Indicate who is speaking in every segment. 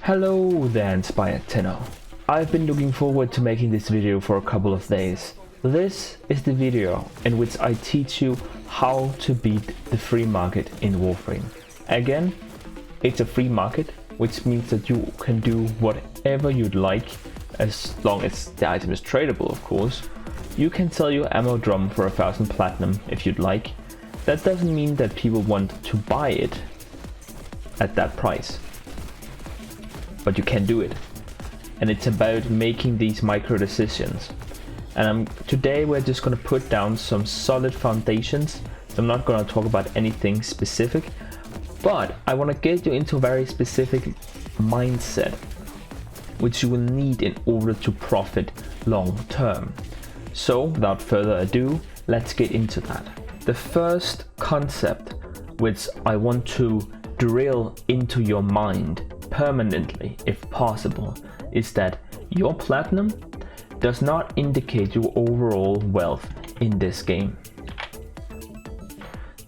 Speaker 1: Hello there, Inspired Tenor. I've been looking forward to making this video for a couple of days. This is the video in which I teach you how to beat the free market in Warframe. Again, it's a free market, which means that you can do whatever you'd like, as long as the item is tradable, of course. You can sell your ammo drum for 1000 platinum if you'd like. That doesn't mean that people want to buy it at that price, but you can do it. And it's about making these micro decisions. And today we're just going to put down some solid foundations. So I'm not going to talk about anything specific, but I want to get you into a very specific mindset, which you will need in order to profit long term. So without further ado, let's get into that. The first concept which I want to drill into your mind permanently, if possible, is that your platinum does not indicate your overall wealth in this game.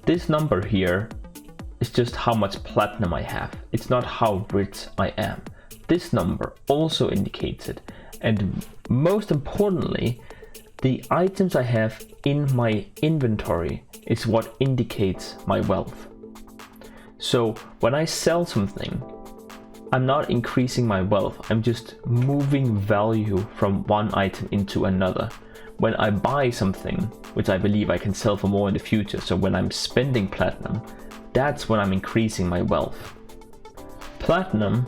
Speaker 1: This number here is just how much platinum I have. It's not how rich I am. This number also indicates it, and most importantly, the items I have in my inventory is what indicates my wealth. So when I sell something, I'm not increasing my wealth, I'm just moving value from one item into another. When I buy something, which I believe I can sell for more in the future, so when I'm spending platinum, that's when I'm increasing my wealth. Platinum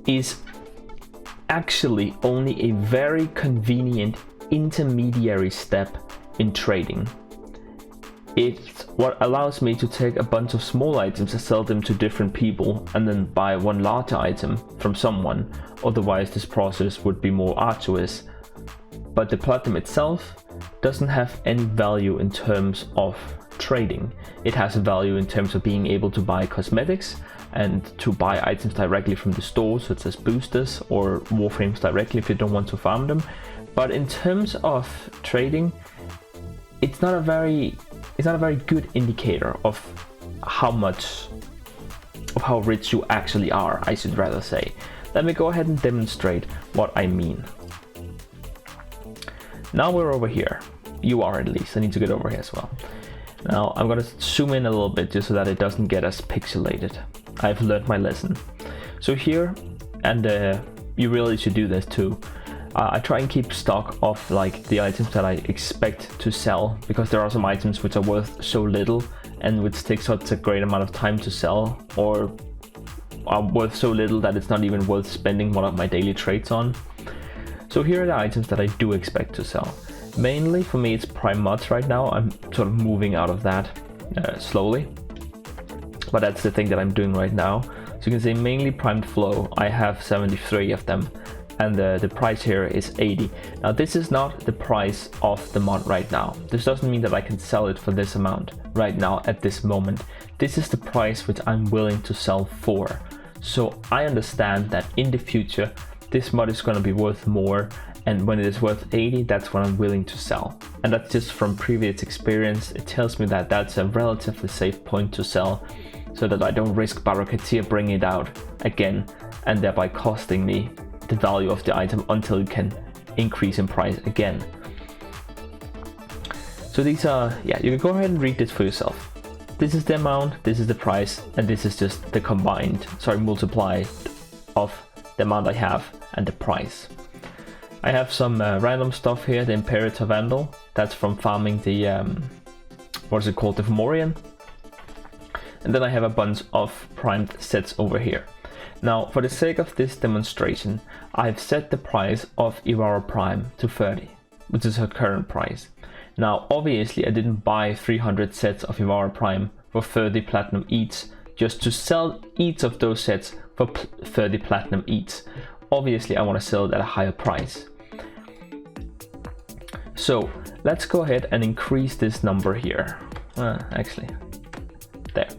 Speaker 1: is actually only a very convenient intermediary step in trading. It's what allows me to take a bunch of small items and sell them to different people and then buy one larger item from someone. Otherwise this process would be more arduous. But the platinum itself doesn't have any value in terms of trading. It has a value in terms of being able to buy cosmetics and to buy items directly from the store, such as boosters or warframes directly if you don't want to farm them. But in terms of trading, it's not a very good indicator of how rich you actually are, I should rather say. Let me go ahead and demonstrate what I mean. Now we're over here. You are, at least. I need to get over here as well. Now I'm gonna zoom in a little bit just so that it doesn't get as pixelated. I've learned my lesson. So here, and you really should do this too, I try and keep stock of like the items that I expect to sell, because there are some items which are worth so little and which take such a great amount of time to sell, or are worth so little that it's not even worth spending one of my daily trades on. So here are the items that I do expect to sell. Mainly for me it's prime mods right now. I'm sort of moving out of that slowly, but that's the thing that I'm doing right now. So you can see mainly primed flow. I have 73 of them. And the price here is 80. Now this is not the price of the mod right now. This doesn't mean that I can sell it for this amount right now at this moment. This is the price which I'm willing to sell for. So I understand that in the future this mod is going to be worth more, and when it is worth 80, that's what I'm willing to sell. And that's just from previous experience. It tells me that that's a relatively safe point to sell, so that I don't risk Barraketeer bringing it out again and thereby costing me the value of the item until it can increase in price again. So these are, yeah, you can go ahead and read this for yourself. This is the amount, this is the price, and this is just the combined, multiplied of the amount I have and the price. I have some random stuff here, the Imperator Vandal, that's from farming the, what is it called, the Fomorian. And then I have a bunch of primed sets over here. Now, for the sake of this demonstration, I've set the price of Ivara Prime to 30, which is her current price. Now, obviously, I didn't buy 300 sets of Ivara Prime for 30 platinum each, just to sell each of those sets for 30 platinum each. Obviously, I want to sell it at a higher price. So, let's go ahead and increase this number here. Actually, there.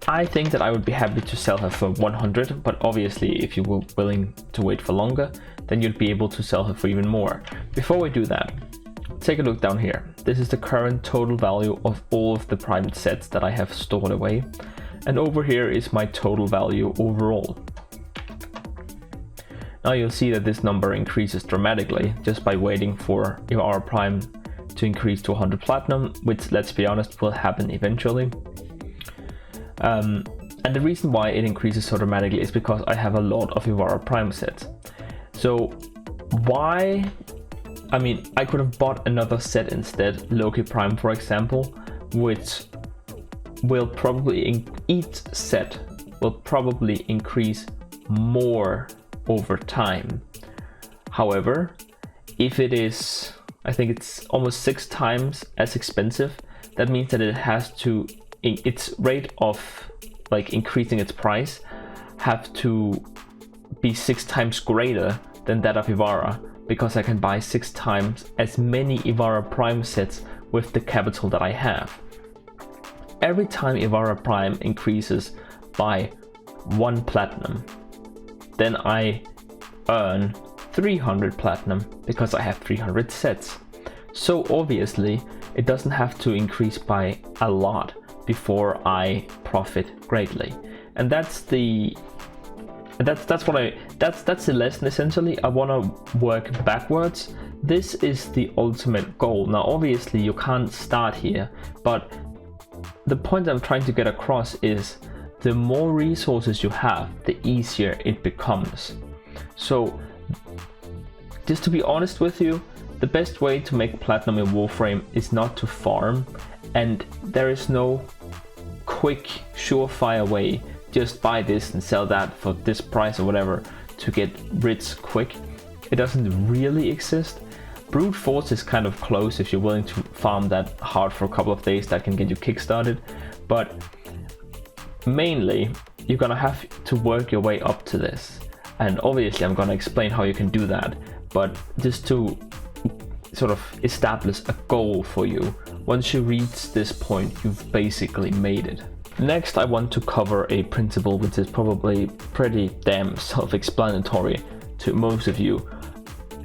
Speaker 1: I think that I would be happy to sell her for 100, but obviously if you were willing to wait for longer, then you'd be able to sell her for even more. Before we do that, take a look down here. This is the current total value of all of the primed sets that I have stored away. And over here is my total value overall. Now you'll see that this number increases dramatically just by waiting for Ivara Prime to increase to 100 platinum, which, let's be honest, will happen eventually. And the reason why it increases so dramatically is because I have a lot of Ivara Prime sets. So why? I mean, I could have bought another set instead, Loki Prime for example, which will probably, each set will probably increase more over time. However, if it is, I think it's almost 6 times as expensive, that means that it has to, its rate of like increasing its price have to be 6 times greater than that of Ivara, because I can buy 6 times as many Ivara Prime sets with the capital that I have. Every time Ivara Prime increases by 1 platinum, then I earn 300 platinum because I have 300 sets. So obviously it doesn't have to increase by a lot before I profit greatly. And that's the lesson essentially. I want to work backwards. This is the ultimate goal. Now obviously you can't start here, but the point I'm trying to get across is the more resources you have, the easier it becomes. So just to be honest with you, the best way to make platinum in Warframe is not to farm, and there is no quick surefire way, just buy this and sell that for this price or whatever to get rich quick. It doesn't really exist. Brute force is kind of close if you're willing to farm that hard for a couple of days. That can get you kickstarted, but mainly you're gonna have to work your way up to this, and obviously I'm gonna explain how you can do that, but just to sort of establish a goal for you. Once you reach this point, you've basically made it. Next, I want to cover a principle which is probably pretty damn self-explanatory to most of you.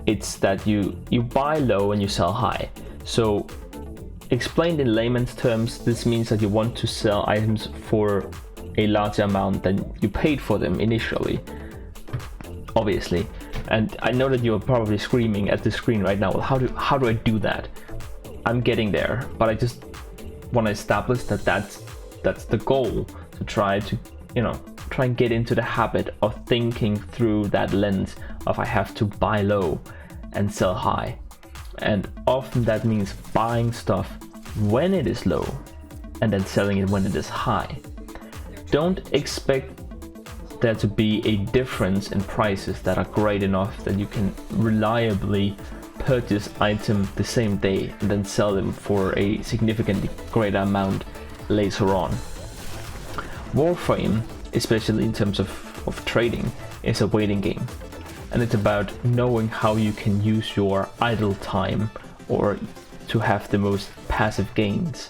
Speaker 1: It's that you buy low and you sell high. So explained in layman's terms, this means that you want to sell items for a larger amount than you paid for them initially, obviously. And I know that you're probably screaming at the screen right now, well, how do I do that? I'm getting there, but I just want to establish that that's the goal, to try to, try and get into the habit of thinking through that lens of I have to buy low and sell high. And often that means buying stuff when it is low and then selling it when it is high. Don't expect there to be a difference in prices that are great enough that you can reliably purchase item the same day and then sell them for a significantly greater amount later on. Warframe, especially in terms of trading, is a waiting game, and it's about knowing how you can use your idle time or to have the most passive gains.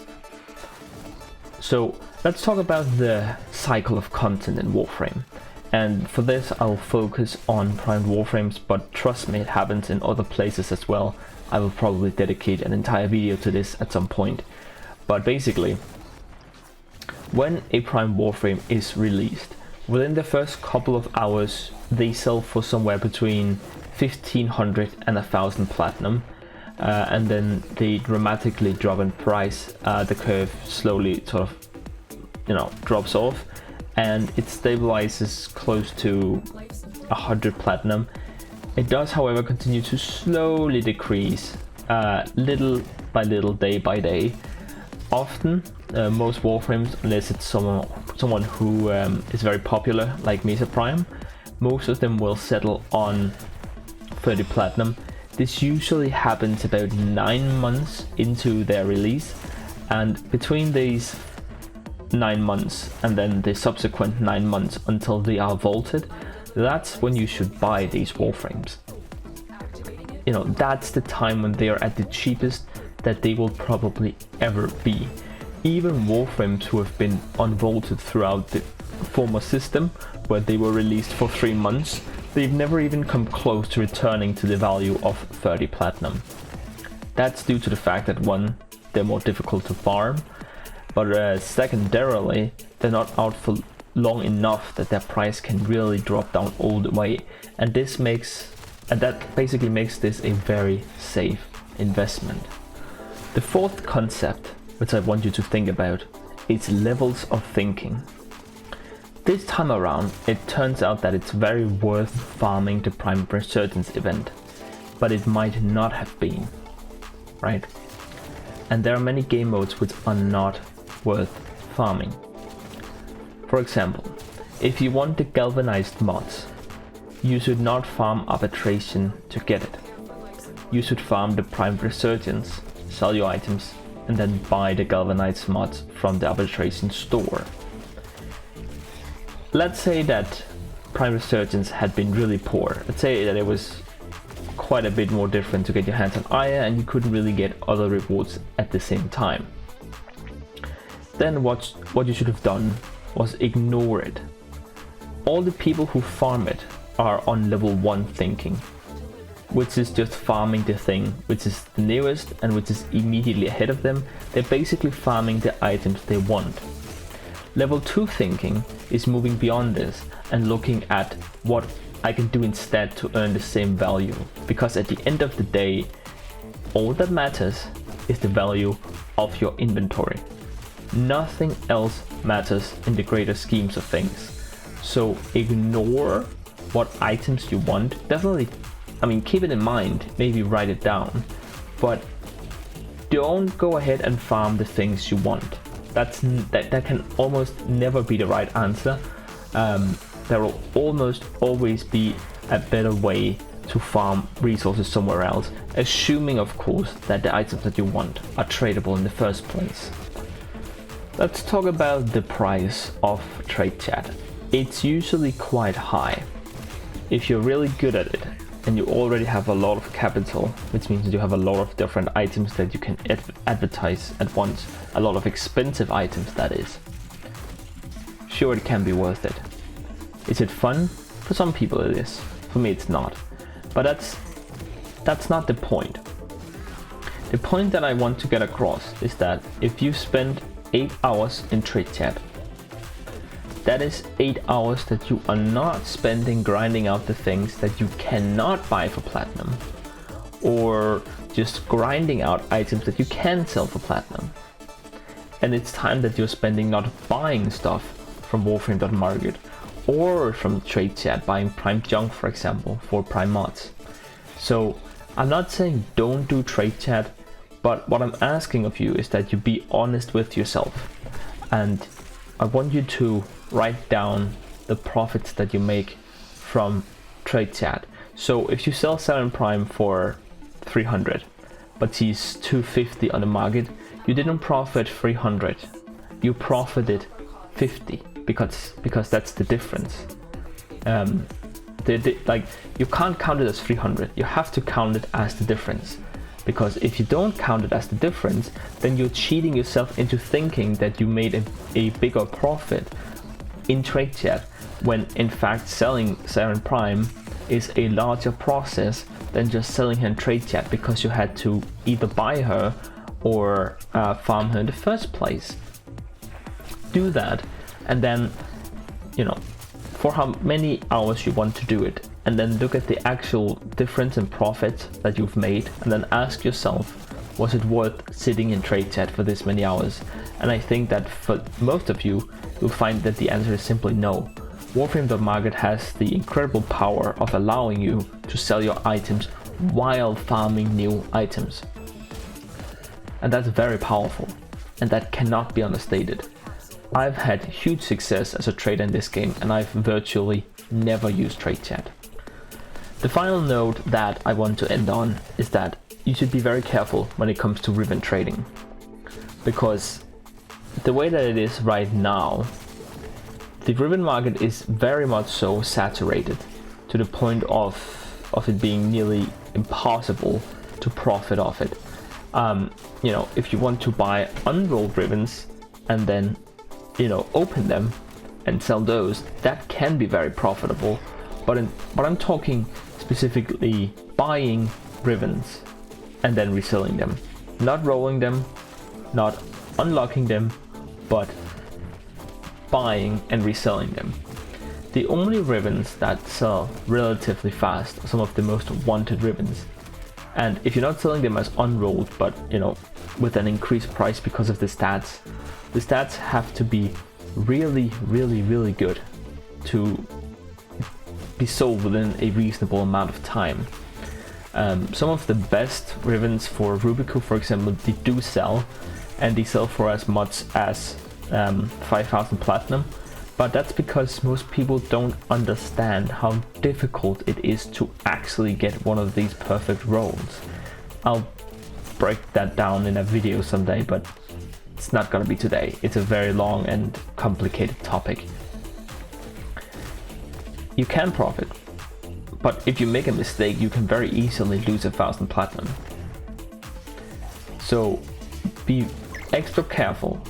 Speaker 1: So let's talk about the cycle of content in Warframe. And for this I'll focus on primed Warframes, but trust me, it happens in other places as well. I will probably dedicate an entire video to this at some point. But basically, when a primed Warframe is released, within the first couple of hours they sell for somewhere between 1500 and 1000 platinum, and then they dramatically drop in price. The curve slowly sort of drops off, and it stabilizes close to 100 platinum. It does, however, continue to slowly decrease, little by little, day by day. Often, most Warframes, unless it's someone who is very popular, like Mesa Prime, most of them will settle on 30 platinum. This usually happens about 9 months into their release, and between these 9 months and then the subsequent 9 months until they are vaulted, that's when you should buy these Warframes. That's the time when they are at the cheapest that they will probably ever be. Even Warframes who have been unvaulted throughout the former system, where they were released for 3 months, they've never even come close to returning to the value of 30 platinum. That's due to the fact that, one, they're more difficult to farm, but secondarily, they're not out for long enough that their price can really drop down all the way, and that basically makes this a very safe investment. The fourth concept, which I want you to think about, is levels of thinking. This time around, it turns out that it's very worth farming the Prime Resurgence event, but it might not have been, right? And there are many game modes which are not worth farming. For example, if you want the galvanized mods, you should not farm arbitration to get it. You should farm the Prime Resurgence, sell your items, and then buy the galvanized mods from the arbitration store. Let's say that Prime Resurgence had been really poor. Let's say that it was quite a bit more different to get your hands on iron and you couldn't really get other rewards at the same time. Then what you should have done was ignore it. All the people who farm it are on level 1 thinking, which is just farming the thing which is the nearest and which is immediately ahead of them. They're basically farming the items they want. Level 2 thinking is moving beyond this and looking at what I can do instead to earn the same value, because at the end of the day, all that matters is the value of your inventory. Nothing else matters in the greater schemes of things. So ignore what items you want. Definitely, keep it in mind, maybe write it down, but don't go ahead and farm the things you want. That can almost never be the right answer. There will almost always be a better way to farm resources somewhere else, assuming of course that the items that you want are tradable in the first place. Let's talk about the price of trade chat. It's usually quite high. If you're really good at it and you already have a lot of capital, which means that you have a lot of different items that you can advertise at once, a lot of expensive items that is, sure, it can be worth it. Is it fun? For some people it is. For me it's not. But that's not the point. The point that I want to get across is that if you spend 8 hours in trade chat, that is 8 hours that you are not spending grinding out the things that you cannot buy for platinum, or just grinding out items that you can sell for platinum. And it's time that you're spending not buying stuff from Warframe.market or from trade chat, buying prime junk, for example, for prime mods. So I'm not saying don't do trade chat, but what I'm asking of you is that you be honest with yourself, and I want you to write down the profits that you make from trade chat. So if you sell Siren Prime for 300, but he's 250 on the market, you didn't profit 300, you profited 50, because that's the difference. You can't count it as 300, you have to count it as the difference. Because if you don't count it as the difference, then you're cheating yourself into thinking that you made a bigger profit in trade chat, when in fact selling Siren Prime is a larger process than just selling her in trade chat, because you had to either buy her or farm her in the first place. Do that, and then, for how many hours you want to do it, and then look at the actual difference in profit that you've made, and then ask yourself, was it worth sitting in trade chat for this many hours? And I think that for most of you, you'll find that the answer is simply no. Warframe.market has the incredible power of allowing you to sell your items while farming new items. And that's very powerful, and that cannot be understated. I've had huge success as a trader in this game, and I've virtually never used trade chat. The final note that I want to end on is that you should be very careful when it comes to riven trading, because the way that it is right now, the riven market is very much so saturated to the point of it being nearly impossible to profit off it. If you want to buy unrolled rivens and then open them and sell those, that can be very profitable. But I'm talking specifically buying rivens and then reselling them, not rolling them, not unlocking them, but buying and reselling them. The only ribbons that sell relatively fast are some of the most wanted ribbons. And if you're not selling them as unrolled, but with an increased price because of the stats have to be really, really, really good to be sold within a reasonable amount of time. Some of the best ribbons for Rubico, for example, they do sell, and they sell for as much as 5,000 platinum, but that's because most people don't understand how difficult it is to actually get one of these perfect rolls. I'll break that down in a video someday, but it's not gonna be today. It's a very long and complicated topic. You can profit, but if you make a mistake, you can very easily lose 1,000 platinum. So be extra careful.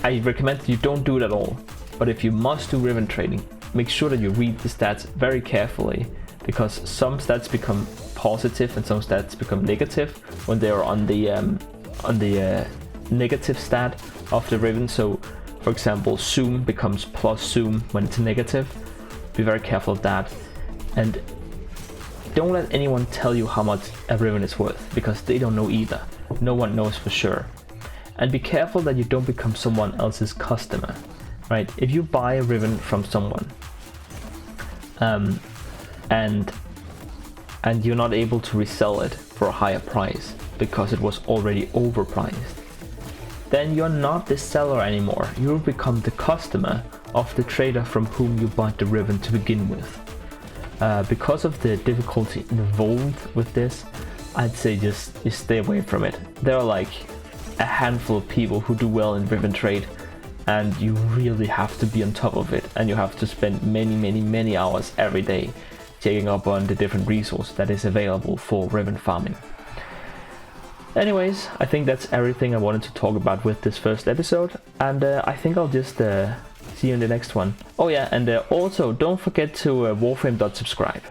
Speaker 1: I recommend you don't do it at all, but if you must do riven trading, make sure that you read the stats very carefully, because some stats become positive and some stats become negative when they are on the negative stat of the riven. So for example, zoom becomes plus zoom when it's negative. Be very careful of that, and don't let anyone tell you how much a riven is worth, because they don't know either. No one knows for sure. And be careful that you don't become someone else's customer, right? If you buy a riven from someone and you're not able to resell it for a higher price because it was already overpriced, then you're not the seller anymore. You'll become the customer of the trader from whom you bought the riven to begin with. Because of the difficulty involved with this, I'd say just stay away from it. There are like a handful of people who do well in riven trade, and you really have to be on top of it, and you have to spend many hours every day checking up on the different resource that is available for riven farming. Anyways, I think that's everything I wanted to talk about with this first episode, and I think I'll just see you in the next one. Oh yeah, and also don't forget to warframe.subscribe.